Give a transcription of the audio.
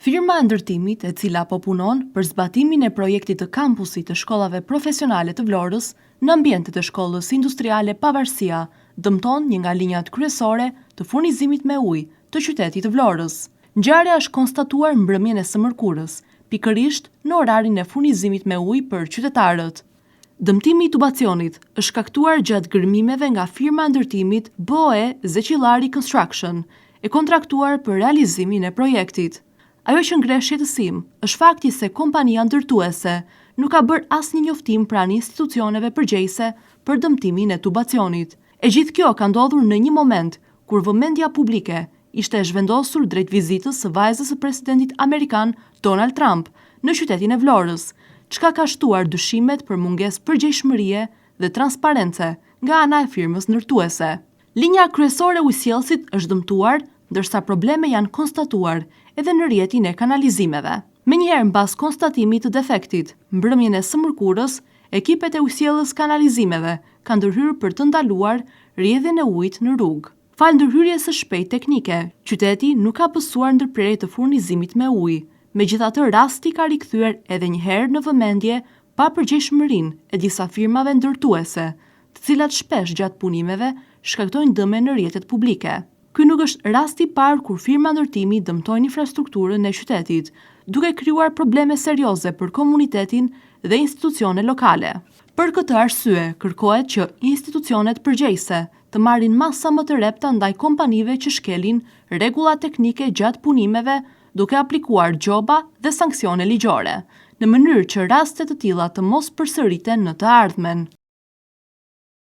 Firma e ndërtimit, e cila po punon për zbatimin e projektit të kampusit të shkollave profesionale të Vlorës në ambientet e shkollës industriale Pavarësia, dëmton një nga linjat kryesore të furnizimit me ujë të qytetit të Vlorës. Ngjarja është konstatuar mbrëmjen e së mërkurës, pikërisht në orarin e furnizimit me ujë për qytetarët. Dëmtimi i tubacionit është shkaktuar gjatë gërmimeve nga firma e ndërtimit BOE Zeqillari Construction, e kontraktuar për realizimin e projektit. Ajo që ngre shqetësim është fakti se kompania ndërtuese nuk ka bërë asnjë njoftim pranë institucioneve përgjegjëse për dëmtimin e tubacionit. E gjithë kjo ka ndodhur në një moment kur vëmendja publike ishte zhvendosur drejt vizitës së vajzës së presidentit amerikan Donald Trump në qytetin e Vlorës, çka ka shtuar dyshimet për mungesë përgjegjshmërie dhe transparence nga ana e firmës ndërtuese. Linja kryesore e ujësjellësit është dëmtuar, ndërsa probleme janë konstatuar edhe në rrjetin e kanalizimeve. Menjëherë mbas konstatimit të defektit, mbrëmjen e së mërkurës, ekipet e ujësjelljes kanalizimeve kanë ndërhyrë për të ndaluar rrjedhjen e ujit në rrugë. Fal ndërhyrjes së shpejtë teknike, qyteti nuk ka pësuar ndërprerje të furnizimit me ujë. Megjithatë, rasti ka rikthyer edhe një herë në vëmendje papërgjegjshmërinë e disa firmave ndërtuese, të cilat shpesh gjatë punimeve shkaktojnë dëme në rrjetet publike. Ky nuk është rasti i parë kur firma ndërtimi dëmton infrastrukturën e qytetit, duke krijuar probleme serioze për komunitetin dhe institucione lokale. Për këtë arsye, kërkohet që institucionet përgjegjëse të marrin masa më të repta ndaj kompanive që shkelin rregulla teknike gjatë punimeve, duke aplikuar gjoba dhe sanksione ligjore, në mënyrë që raste të tilla të mos përsëriten në të ardhmen.